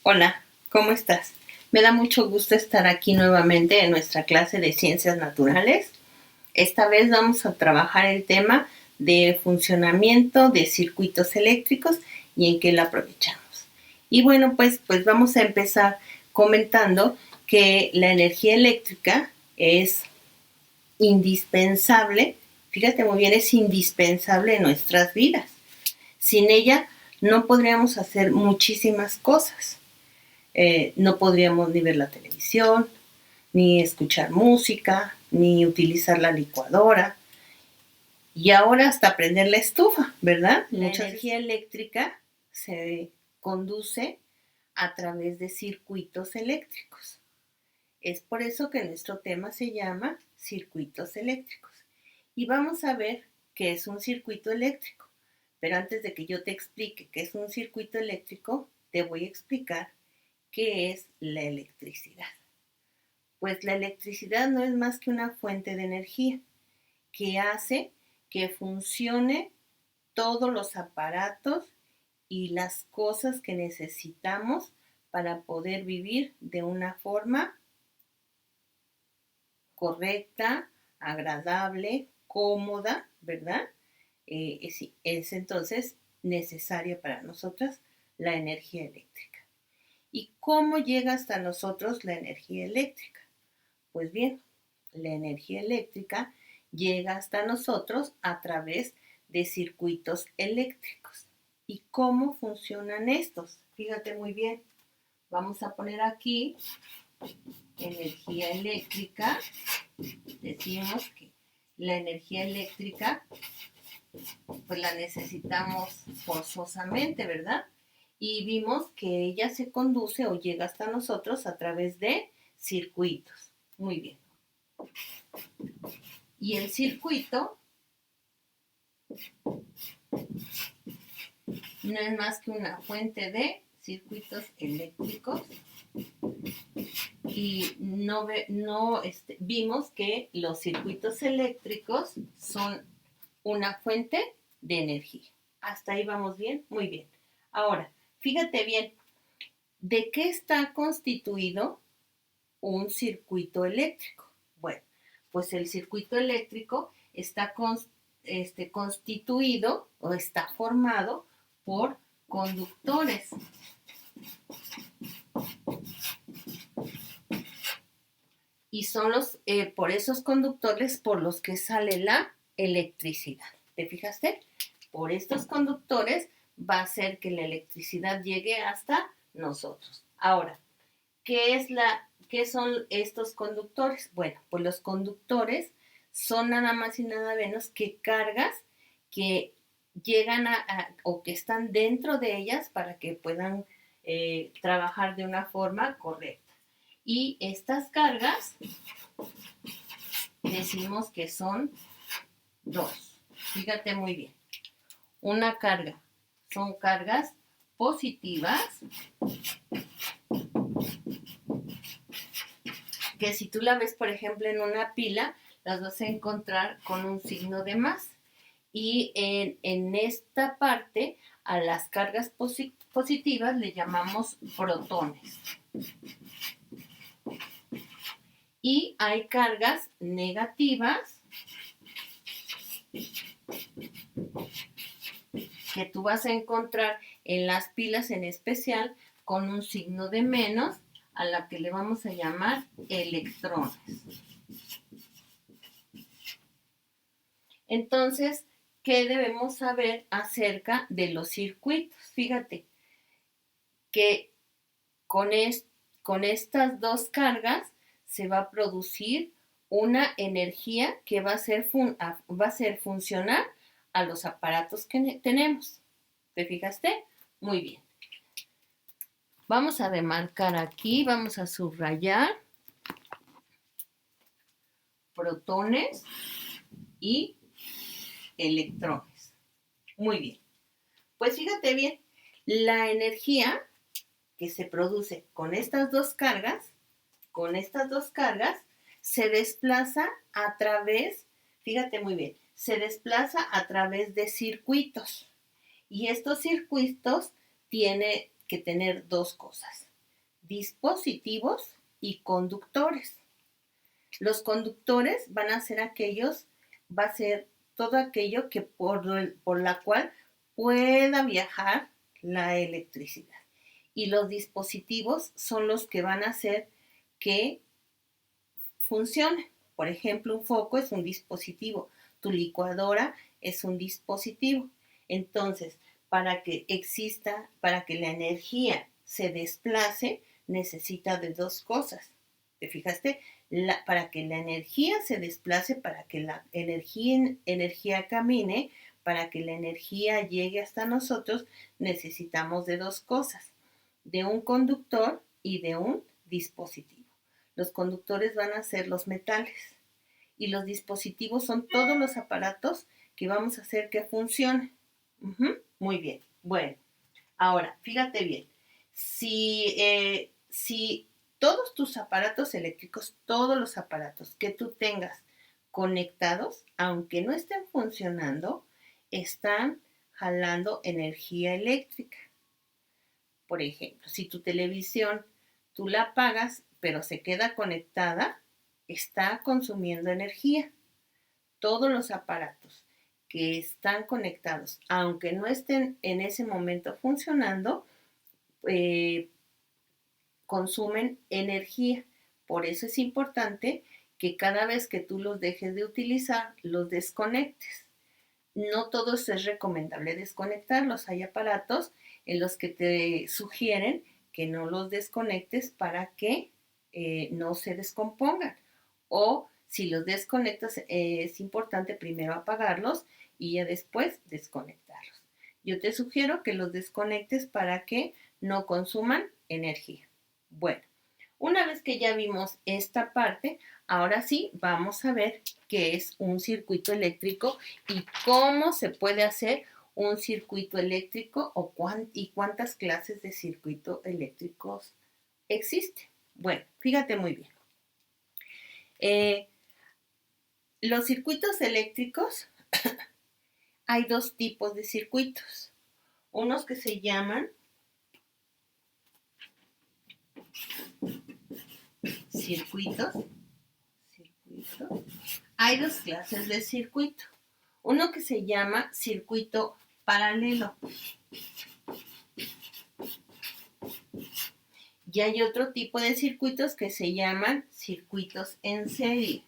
Hola, ¿cómo estás? Me da mucho gusto estar aquí nuevamente en nuestra clase de Ciencias Naturales. Esta vez vamos a trabajar el tema de funcionamiento de circuitos eléctricos y en qué lo aprovechamos. Y bueno, pues vamos a empezar comentando que la energía eléctrica es indispensable, fíjate muy bien, es indispensable en nuestras vidas. Sin ella no podríamos hacer muchísimas cosas. No podríamos ni ver la televisión, ni escuchar música, ni utilizar la licuadora. Y ahora hasta prender la estufa, ¿verdad? La energía eléctrica se conduce a través de circuitos eléctricos. Es por eso que nuestro tema se llama circuitos eléctricos. Y vamos a ver qué es un circuito eléctrico. Pero antes de que yo te explique qué es un circuito eléctrico, te voy a explicar qué es la electricidad. Pues la electricidad no es más que una fuente de energía que hace que funcione todos los aparatos y las cosas que necesitamos para poder vivir de una forma correcta, agradable, cómoda, ¿verdad? Es entonces necesaria para nosotras la energía eléctrica. ¿Y cómo llega hasta nosotros la energía eléctrica? Pues bien, la energía eléctrica llega hasta nosotros a través de circuitos eléctricos. ¿Y cómo funcionan estos? Fíjate muy bien. Vamos a poner aquí energía eléctrica. Decimos que la energía eléctrica pues la necesitamos forzosamente, ¿verdad? Y vimos que ella se conduce o llega hasta nosotros a través de circuitos. Muy bien. Y el circuito no es más que una fuente de circuitos eléctricos y vimos que los circuitos eléctricos son una fuente de energía. Hasta ahí vamos bien, muy bien. Ahora, fíjate bien, ¿de qué está constituido un circuito eléctrico? Bueno, pues el circuito eléctrico está constituido o está formado por conductores. Y son por esos conductores por los que sale la electricidad. ¿Te fijaste? Por estos conductores va a hacer que la electricidad llegue hasta nosotros. Ahora, ¿qué son estos conductores? Bueno, pues los conductores son nada más y nada menos que cargas que llegan o que están dentro de ellas para que puedan trabajar de una forma correcta. Y estas cargas decimos que son dos. Fíjate muy bien. Una carga son cargas positivas, que si tú la ves, por ejemplo, en una pila, las vas a encontrar con un signo de más. Y en esta parte, a las cargas positivas le llamamos protones. Y hay cargas negativas que tú vas a encontrar en las pilas en especial con un signo de menos, a la que le vamos a llamar electrones. Entonces, ¿qué debemos saber acerca de los circuitos? Fíjate que con estas dos cargas se va a producir una energía que va a hacer funcionar a los aparatos que tenemos. ¿Te fijaste? Muy bien. Vamos a demarcar aquí, vamos a subrayar protones y electrones. Muy bien. Pues fíjate bien, la energía que se produce con estas dos cargas, se desplaza a través, fíjate muy bien, se desplaza a través de circuitos. Y estos circuitos tienen que tener dos cosas. dispositivos y conductores. Los conductores van a ser va a ser todo aquello que por la cual pueda viajar la electricidad. Y los dispositivos son los que van a hacer que funcione. Por ejemplo, un foco es un dispositivo, tu licuadora es un dispositivo. Entonces, para que la energía se desplace, necesita de dos cosas. ¿Te fijaste? Para que la energía se desplace, para que la energía camine, para que la energía llegue hasta nosotros, necesitamos de dos cosas, de un conductor y de un dispositivo. Los conductores van a ser los metales y los dispositivos son todos los aparatos que vamos a hacer que funcionen. Muy bien. Bueno, ahora, fíjate bien. Si todos tus aparatos eléctricos, todos los aparatos que tú tengas conectados, aunque no estén funcionando, están jalando energía eléctrica. Por ejemplo, si tu televisión tú la apagas, pero se queda conectada, está consumiendo energía. Todos los aparatos que están conectados, aunque no estén en ese momento funcionando, consumen energía. Por eso es importante que cada vez que tú los dejes de utilizar, los desconectes. No todos es recomendable desconectarlos. Hay aparatos en los que te sugieren que no los desconectes para que no se descompongan. O si los desconectas, es importante primero apagarlos y ya después desconectarlos. Yo te sugiero que los desconectes para que no consuman energía. Bueno, una vez que ya vimos esta parte, ahora sí vamos a ver qué es un circuito eléctrico y cómo se puede hacer un circuito eléctrico y cuántas clases de circuitos eléctricos existen. Bueno, fíjate muy bien. Los circuitos eléctricos, hay dos tipos de circuitos. Unos que se llaman circuitos. Hay dos clases de circuito. Uno que se llama circuito paralelo. Y hay otro tipo de circuitos que se llaman circuitos en serie.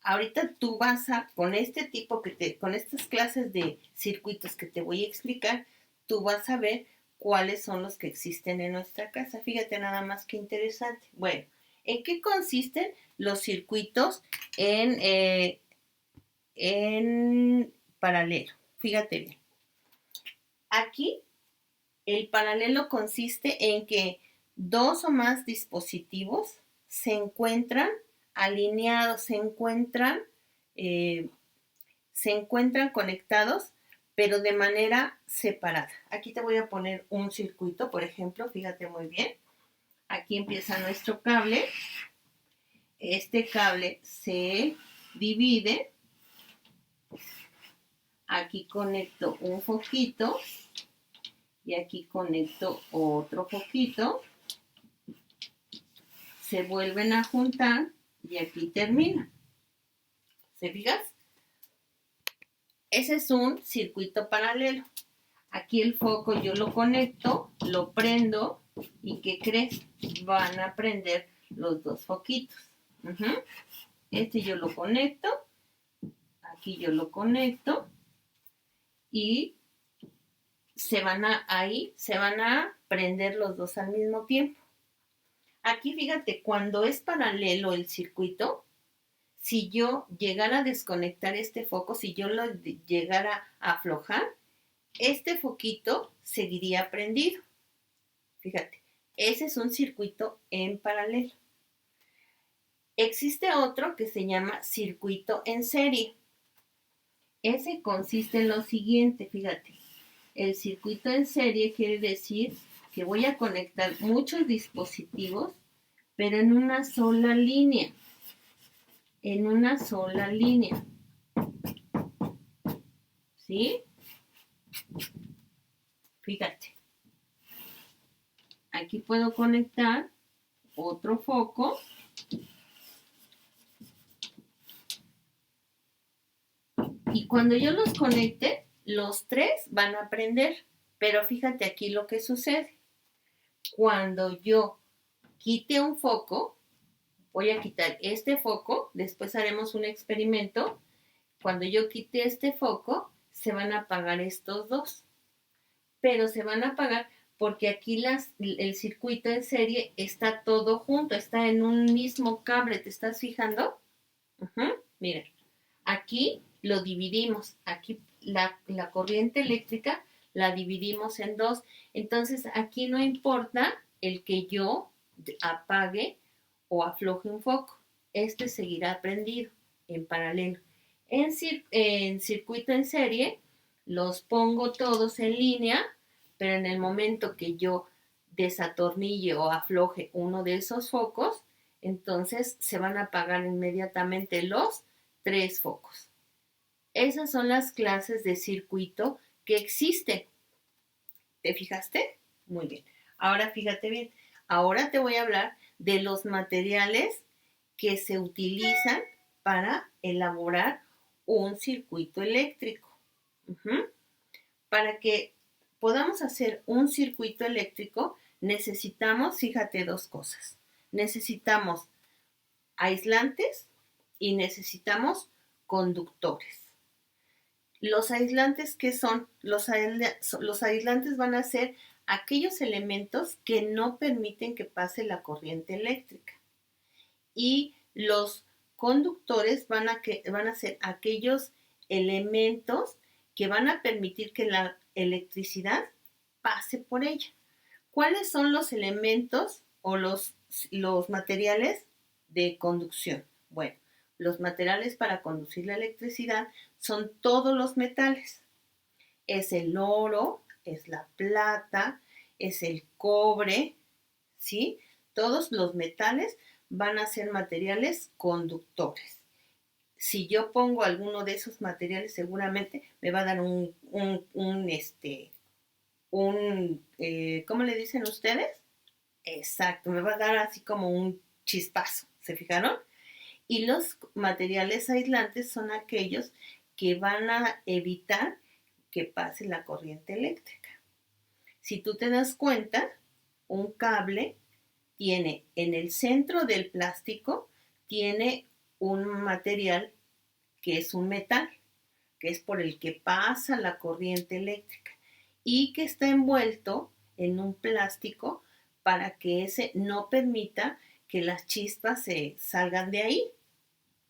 Ahorita tú con estas clases de circuitos que te voy a explicar, tú vas a ver cuáles son los que existen en nuestra casa. Fíjate nada más que interesante. Bueno, ¿en qué consisten los circuitos en paralelo? Fíjate bien. Aquí el paralelo consiste en que dos o más dispositivos se encuentran alineados, se encuentran conectados, pero de manera separada. Aquí te voy a poner un circuito, por ejemplo, fíjate muy bien. Aquí empieza nuestro cable. Este cable se divide. Aquí conecto un foquito y aquí conecto otro foquito. Se vuelven a juntar y aquí termina. ¿Se fijas? Ese es un circuito paralelo. Aquí el foco yo lo conecto, lo prendo y ¿qué crees? Van a prender los dos foquitos. Este yo lo conecto, aquí yo lo conecto y se van a prender los dos al mismo tiempo. Aquí fíjate, cuando es paralelo el circuito, si yo llegara a desconectar este foco, si yo lo llegara a aflojar, este foquito seguiría prendido. Fíjate, ese es un circuito en paralelo. Existe otro que se llama circuito en serie. Ese consiste en lo siguiente, fíjate. El circuito en serie quiere decir que voy a conectar muchos dispositivos, pero en una sola línea. En una sola línea. ¿Sí? Fíjate. Aquí puedo conectar otro foco. Y cuando yo los conecte, los tres van a prender. Pero fíjate aquí lo que sucede. Cuando yo quite un foco, voy a quitar este foco, después haremos un experimento. Cuando yo quite este foco, se van a apagar estos dos. Pero se van a apagar porque aquí el circuito en serie está todo junto, está en un mismo cable, ¿te estás fijando? Mira, aquí lo dividimos, aquí la corriente eléctrica la dividimos en dos, entonces aquí no importa el que yo apague o afloje un foco, este seguirá prendido en paralelo. En circuito en serie los pongo todos en línea, pero en el momento que yo desatornille o afloje uno de esos focos, entonces se van a apagar inmediatamente los tres focos. Esas son las clases de circuito que existen. ¿Te fijaste? Muy bien. Ahora fíjate bien. Ahora te voy a hablar de los materiales que se utilizan para elaborar un circuito eléctrico. Para que podamos hacer un circuito eléctrico, necesitamos, fíjate, dos cosas. Necesitamos aislantes y necesitamos conductores. Los aislantes, ¿qué son? Los aislantes van a ser aquellos elementos que no permiten que pase la corriente eléctrica. Y los conductores van a ser aquellos elementos que van a permitir que la electricidad pase por ella. ¿Cuáles son los elementos o los materiales de conducción? Bueno, los materiales para conducir la electricidad son todos los metales. Es el oro, es la plata, es el cobre, ¿sí? Todos los metales van a ser materiales conductores. Si yo pongo alguno de esos materiales, seguramente me va a dar ¿cómo le dicen ustedes? Exacto, me va a dar así como un chispazo, ¿se fijaron? Y los materiales aislantes son aquellos que van a evitar que pase la corriente eléctrica. Si tú te das cuenta, un cable tiene en el centro del plástico, tiene un material que es un metal, que es por el que pasa la corriente eléctrica y que está envuelto en un plástico para que ese no permita que las chispas se salgan de ahí,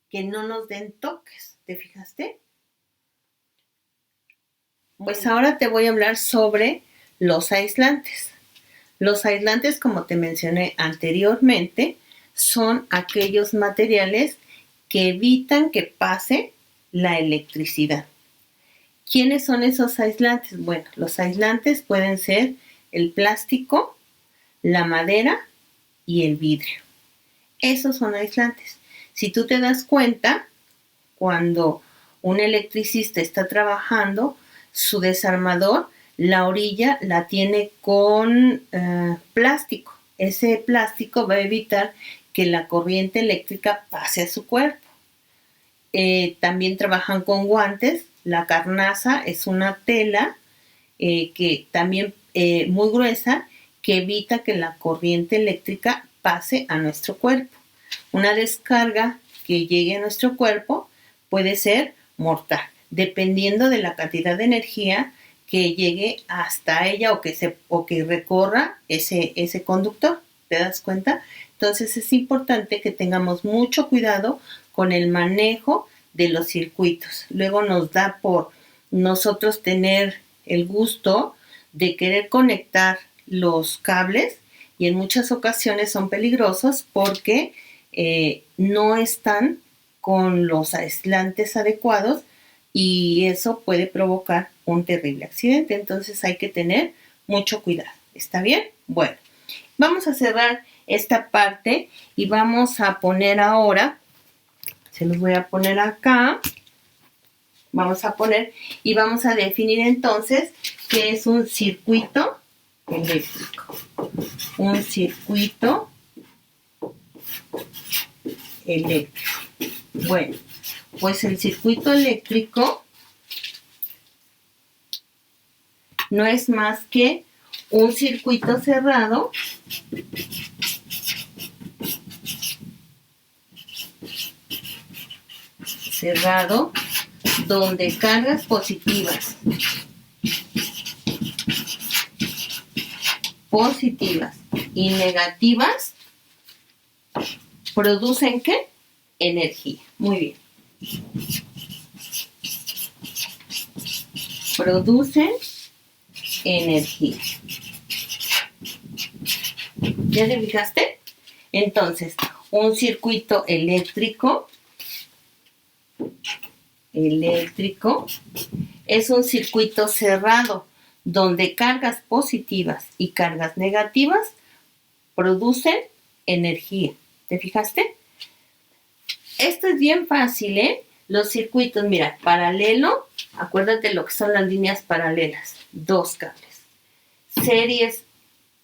que no nos den toques. ¿Te fijaste? Pues ahora te voy a hablar sobre los aislantes. Los aislantes, como te mencioné anteriormente, son aquellos materiales que evitan que pase la electricidad. ¿Quiénes son esos aislantes? Bueno, los aislantes pueden ser el plástico, la madera y el vidrio. Esos son aislantes. Si tú te das cuenta, cuando un electricista está trabajando, su desarmador, la orilla la tiene con plástico. Ese plástico va a evitar que la corriente eléctrica pase a su cuerpo. También trabajan con guantes. La carnaza es una tela que también muy gruesa que evita que la corriente eléctrica pase a nuestro cuerpo. Una descarga que llegue a nuestro cuerpo puede ser mortal, dependiendo de la cantidad de energía que llegue hasta ella o que recorra ese conductor. ¿Te das cuenta? Entonces es importante que tengamos mucho cuidado con el manejo de los circuitos. Luego nos da por nosotros tener el gusto de querer conectar los cables y en muchas ocasiones son peligrosos porque no están con los aislantes adecuados y eso puede provocar un terrible accidente. Entonces hay que tener mucho cuidado. ¿Está bien? Bueno, vamos a cerrar esta parte y vamos a poner ahora, se los voy a poner acá, vamos a poner y vamos a definir entonces qué es un circuito eléctrico. Un circuito eléctrico. Bueno, pues el circuito eléctrico no es más que un circuito cerrado donde cargas positivas y negativas producen ¿qué? Energía. Muy bien. Producen energía. ¿Ya te fijaste? Entonces, un circuito eléctrico es un circuito cerrado donde cargas positivas y cargas negativas producen energía. ¿Te fijaste? Esto es bien fácil, ¿eh? Los circuitos, mira, paralelo, acuérdate lo que son las líneas paralelas, dos cables. Series,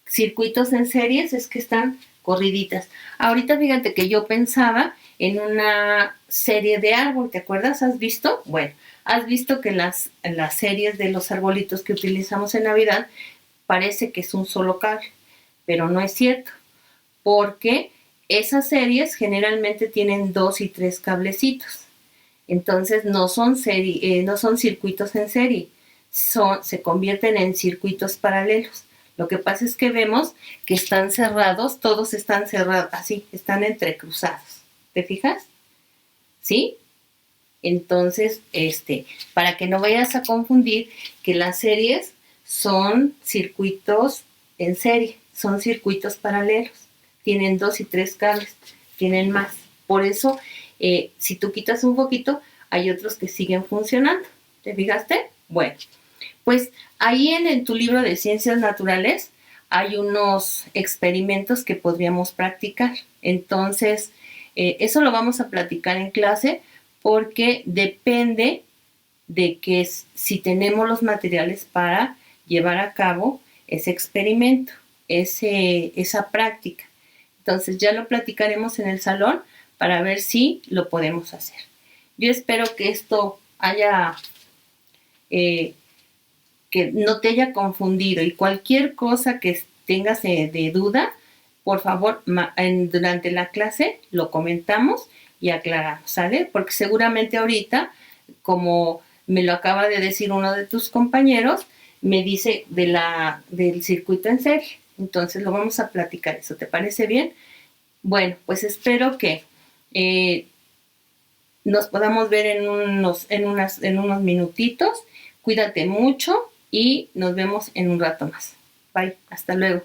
circuitos en series es que están corriditas. Ahorita fíjate que yo pensaba en una serie de árbol, ¿te acuerdas? ¿Has visto? Bueno, has visto que las series de los arbolitos que utilizamos en Navidad parece que es un solo cable, pero no es cierto, porque esas series generalmente tienen 2 y 3 cablecitos. Entonces no son circuitos en serie, se convierten en circuitos paralelos. Lo que pasa es que vemos que están cerrados, todos están cerrados, así, están entrecruzados. ¿Te fijas? ¿Sí? Entonces, para que no vayas a confundir que las series son circuitos en serie, son circuitos paralelos. Tienen 2 y 3 cables, tienen más. Por eso, si tú quitas un poquito, hay otros que siguen funcionando. ¿Te fijaste? Bueno, pues ahí en tu libro de Ciencias Naturales hay unos experimentos que podríamos practicar. Entonces, eso lo vamos a platicar en clase porque depende de que si tenemos los materiales para llevar a cabo ese experimento, esa práctica. Entonces ya lo platicaremos en el salón para ver si lo podemos hacer. Yo espero que esto que no te haya confundido y cualquier cosa que tengas de duda, por favor, durante la clase lo comentamos y aclaramos, ¿sale? Porque seguramente ahorita, como me lo acaba de decir uno de tus compañeros, me dice del circuito en serie. Entonces lo vamos a platicar. ¿Eso te parece bien? Bueno, pues espero que nos podamos ver en unos minutitos. Cuídate mucho y nos vemos en un rato más. Bye, hasta luego.